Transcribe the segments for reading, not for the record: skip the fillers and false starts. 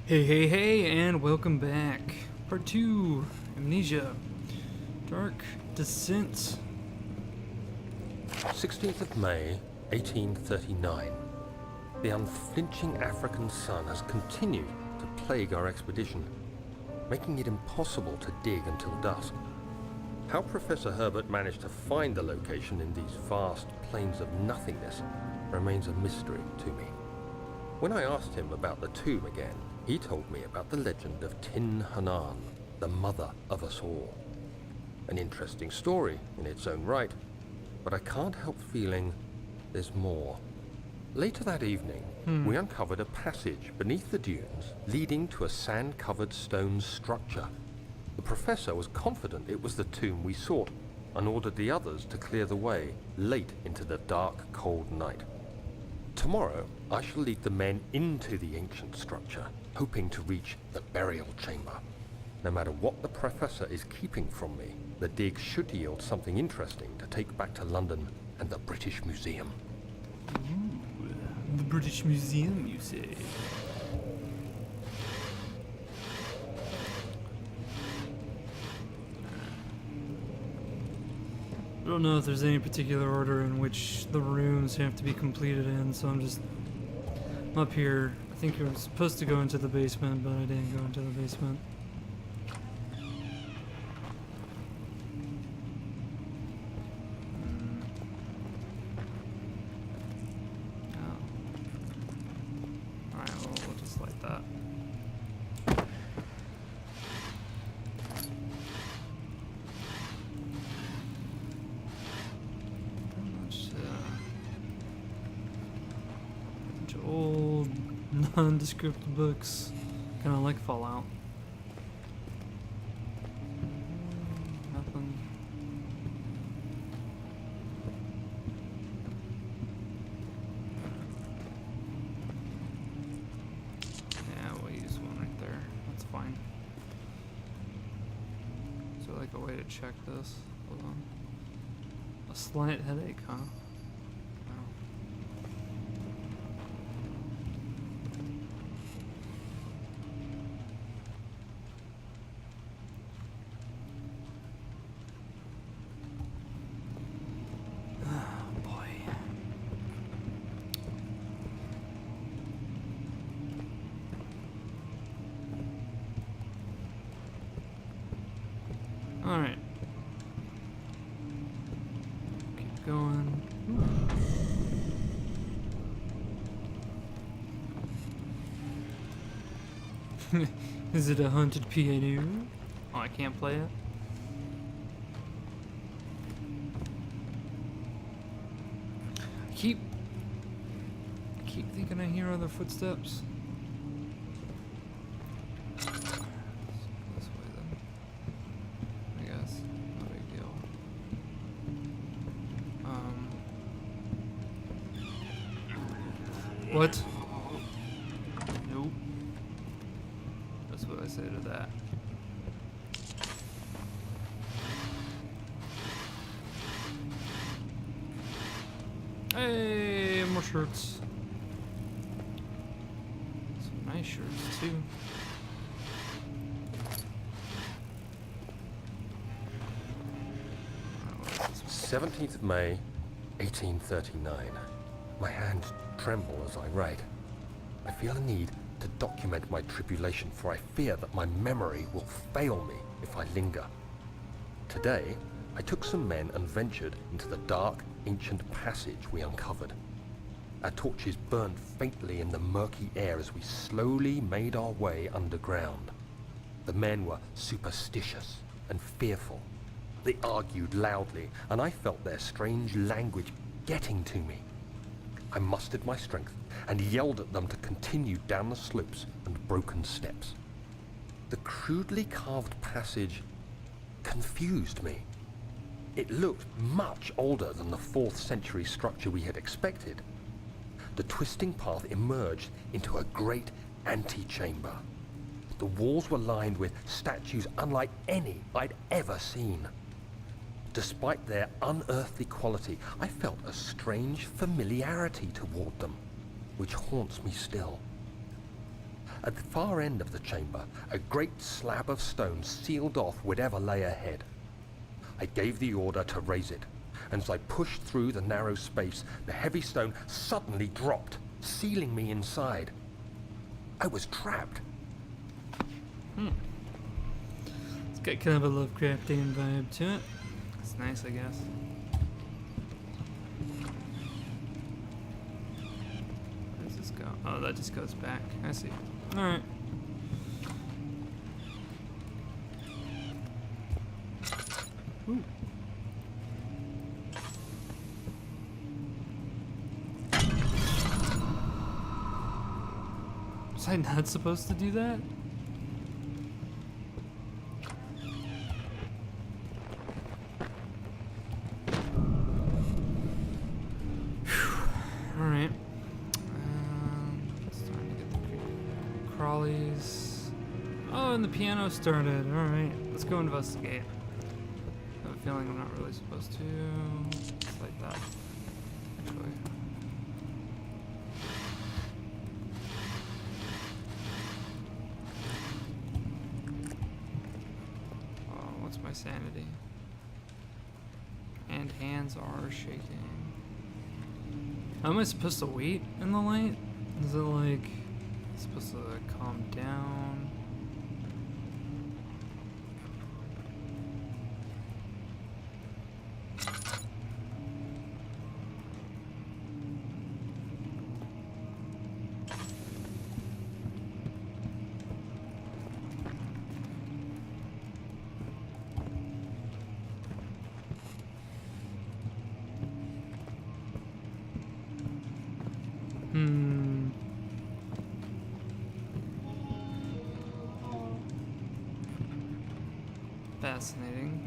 Hey, and welcome back. Part 2, Amnesia, Dark Descent. 16th of May, 1839. The unflinching African sun has continued to plague our expedition, making it impossible to dig until dusk. How Professor Herbert managed to find the location in these vast plains of nothingness remains a mystery to me. When I asked him about the tomb again, he told me about the legend of Tin Hanan, the mother of us all. An interesting story in its own right, but I can't help feeling there's more. Later that evening, we uncovered a passage beneath the dunes leading to a sand-covered stone structure. The professor was confident it was the tomb we sought and ordered the others to clear the way late into the dark, cold night. Tomorrow, I shall lead the men into the ancient structure, hoping to reach the burial chamber. No matter what the professor is keeping from me, the dig should yield something interesting to take back to London and the British Museum. Ooh, the British Museum, you say? I don't know if there's any particular order in which the rooms have to be completed in, so I'm up here. I think I was supposed to go into the basement, but I didn't go into the basement. Alright, well, we'll just light that. Old, nondescript books, kind of like Fallout. Nothing. Yeah, we'll use one right there. That's fine. Is there like a way to check this? Hold on. A slight headache, huh? Alright. Keep going. Is it a haunted piano? Oh, I can't play it? I keep thinking I hear other footsteps. What? Nope. That's what I say to that. Hey, more shirts. Some nice shirts too. What is this one? 17th of May, 1839. My hands tremble as I write. I feel a need to document my tribulation, for I fear that my memory will fail me if I linger. Today, I took some men and ventured into the dark, ancient passage we uncovered. Our torches burned faintly in the murky air as we slowly made our way underground. The men were superstitious and fearful. They argued loudly, and I felt their strange language getting to me. I mustered my strength and yelled at them to continue down the slopes and broken steps. The crudely carved passage confused me. It looked much older than the 4th century structure we had expected. The twisting path emerged into a great antechamber. The walls were lined with statues unlike any I'd ever seen. Despite their unearthly quality, I felt a strange familiarity toward them, which haunts me still. At the far end of the chamber, a great slab of stone sealed off whatever lay ahead. I gave the order to raise it, and as I pushed through the narrow space, the heavy stone suddenly dropped, sealing me inside. I was trapped. It's got kind of a Lovecraftian vibe to it. It's nice, I guess. Where does this go? Oh, that just goes back. I see. Alright. Ooh. Was I not supposed to do that? Alright. Starting to get the crawlies. Oh, and the piano started. Alright. Let's go investigate. I have a feeling I'm not really supposed to. It's like that. Actually. Oh, what's my sanity? And hands are shaking. How am I supposed to wait in the light? Is it like supposed to calm down? Fascinating.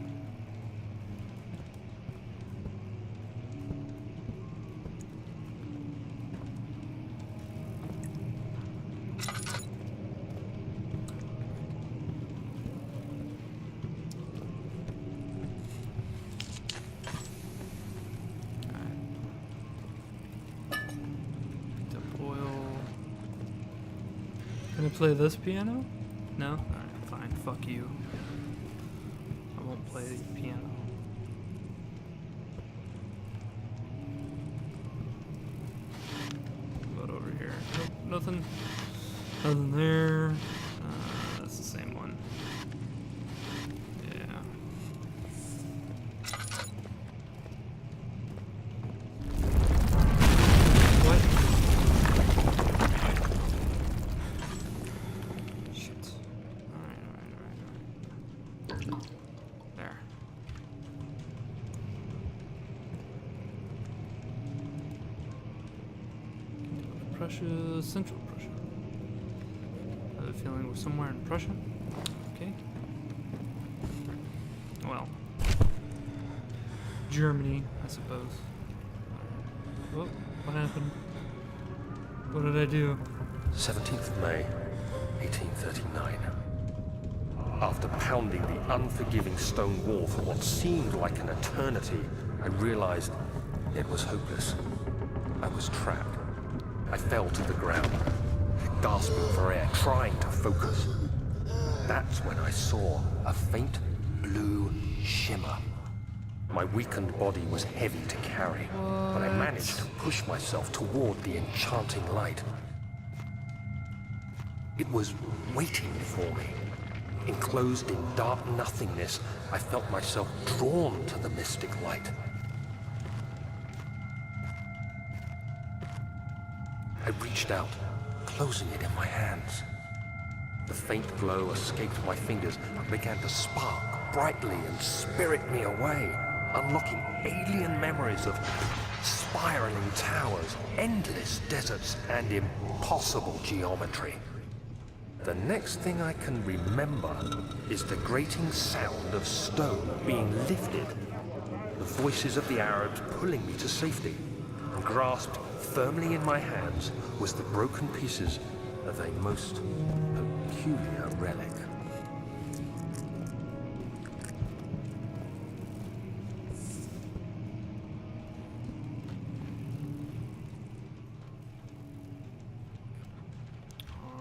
Can I play this piano? No? Alright, fine. Fuck you. I won't play the piano. What about over here? Nope, nothing. Nothing there. That's the same one. Yeah. What? Shit. Alright. There. Prussia, Central Prussia. I have a feeling we're somewhere in Prussia. Okay. Well, Germany, I suppose. Oh, what happened? What did I do? 17th of May, 1839. After pounding the unforgiving stone wall for what seemed like an eternity, I realized it was hopeless. I was trapped. I fell to the ground, gasping for air, trying to focus. That's when I saw a faint blue shimmer. My weakened body was heavy to carry, but I managed to push myself toward the enchanting light. It was waiting for me. Enclosed in dark nothingness, I felt myself drawn to the mystic light. I reached out, closing it in my hands. The faint glow escaped my fingers and began to spark brightly and spirit me away, unlocking alien memories of spiraling towers, endless deserts, and impossible geometry. The next thing I can remember is the grating sound of stone being lifted, the voices of the Arabs pulling me to safety, and grasped firmly in my hands was the broken pieces of a most peculiar relic.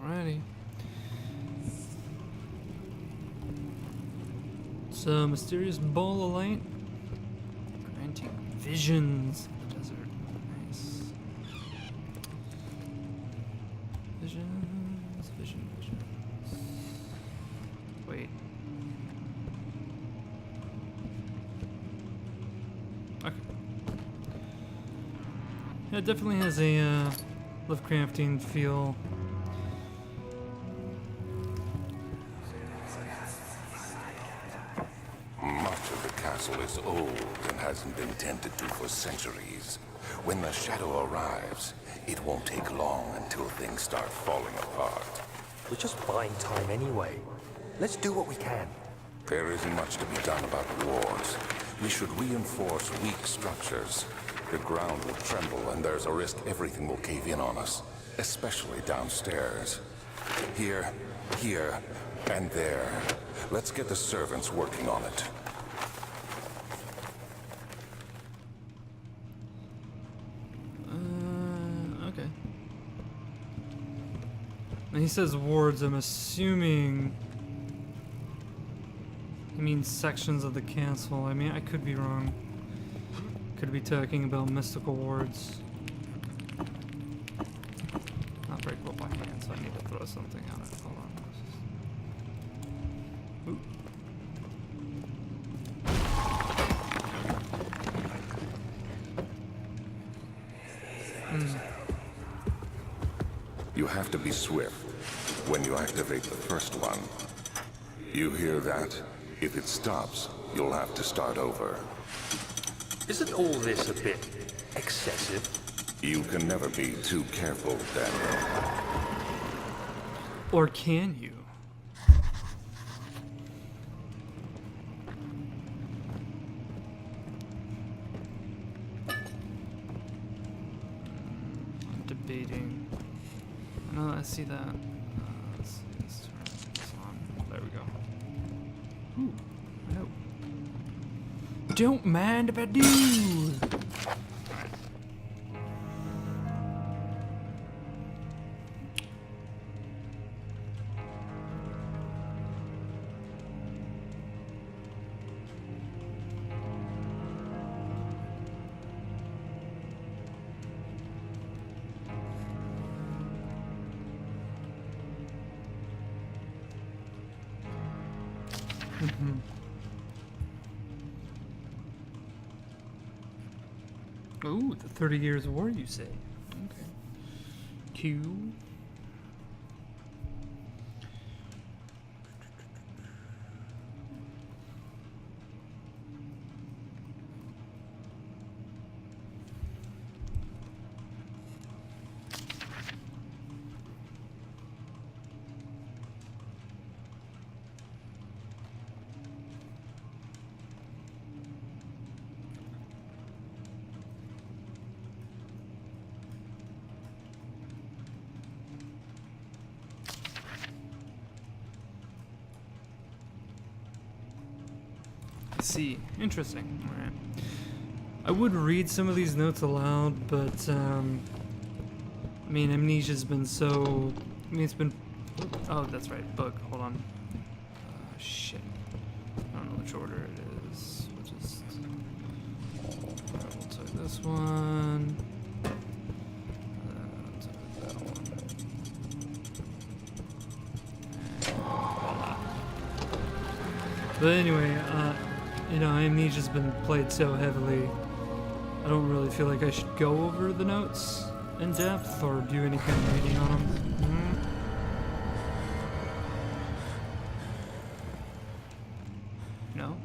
Alrighty. So, mysterious ball of light. Granting visions of the desert. Nice. Visions. Wait. Okay. Yeah, it definitely has a Lovecraftian feel. Much of the castle is old and hasn't been tended to for centuries. When the shadow arrives, it won't take long until things start falling apart. We're just buying time anyway. Let's do what we can. There isn't much to be done about wars. We should reinforce weak structures. The ground will tremble and there's a risk everything will cave in on us, especially downstairs. Here, and there. Let's get the servants working on it. Okay. And he says wards, I'm assuming he means sections of the castle. I mean, I could be wrong. Could be talking about mystical wards. Not breakable by hand, so I need to throw something at it. Hold on. Ooh. You have to be swift when you activate the first one. You hear that? If it stops, you'll have to start over. Isn't all this a bit excessive? You can never be too careful, Daniel. Or can you? I'm debating. No, I see that. Let's see, let's turn this on. There we go. Ooh, no. Don't mind if I do. Alright. Ooh, the 30 Years' War, you say? Okay. Q. I see. Interesting. Alright. I would read some of these notes aloud, but, I mean, Amnesia's been so... I mean, it's been... Oh, that's right. Book. Hold on. Shit. I don't know which order it is. We'll just... Alright, we'll take this one. Take that one. And voila. But anyway, you know, Amnesia's been played so heavily, I don't really feel like I should go over the notes in depth or do any kind of reading on them. No?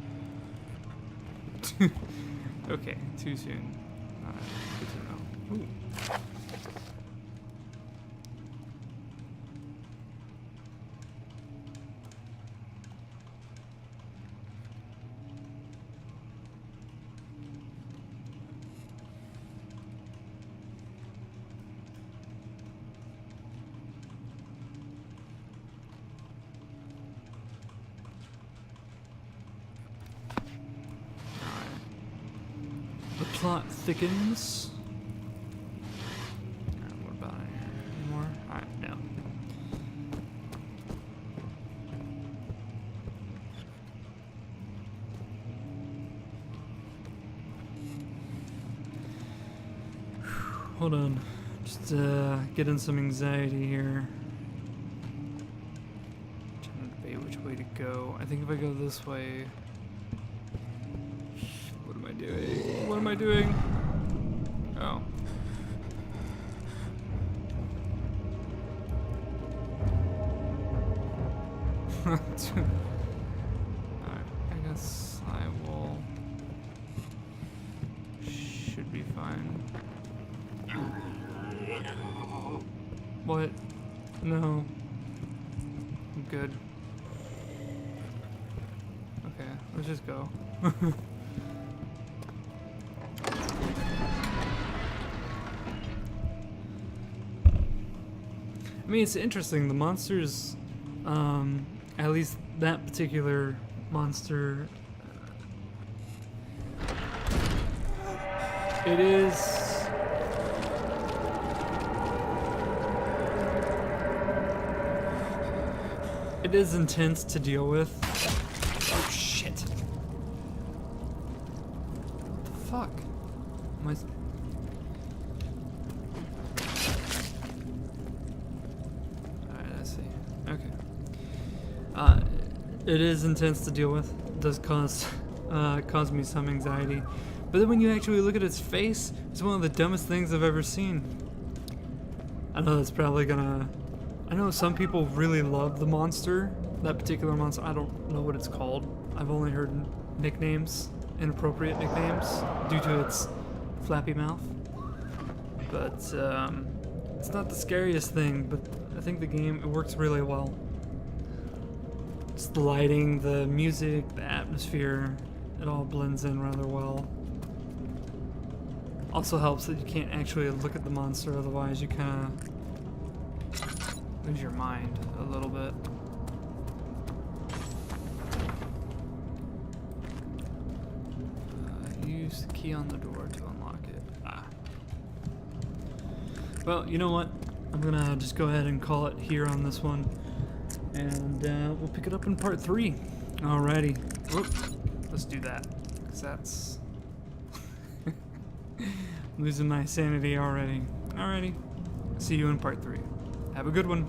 Okay, too soon. Alright, good to know. Ooh. The plot thickens. Alright, what about it here? Any more? Alright, no. Hold on. Just getting some anxiety here. Trying to debate which way to go. I think if I go this way. What am I doing? What am I doing? Oh. Alright, I guess I will. Should be fine. What? No. I'm good. Okay, let's just go. I mean, it's interesting. The monsters, at least that particular monster, it is. It is intense to deal with. Oh shit! What the fuck? Am I? Alright, I see. Okay. It is intense to deal with. It does cause me some anxiety. But then when you actually look at its face, it's one of the dumbest things I've ever seen. I know that's probably gonna. I know some people really love the monster, that particular monster. I don't know what it's called. I've only heard nicknames, inappropriate nicknames, due to its flappy mouth. But it's not the scariest thing, but I think the game, it works really well. Just the lighting, the music, the atmosphere, it all blends in rather well. Also helps that you can't actually look at the monster, otherwise you kind of lose your mind a little bit. Use the key on the door to unlock it. Ah. Well, you know what? I'm gonna just go ahead and call it here on this one. And we'll pick it up in part 3. Alrighty. Whoop. Let's do that. Because that's... losing my sanity already. Alrighty. See you in part 3. Have a good one.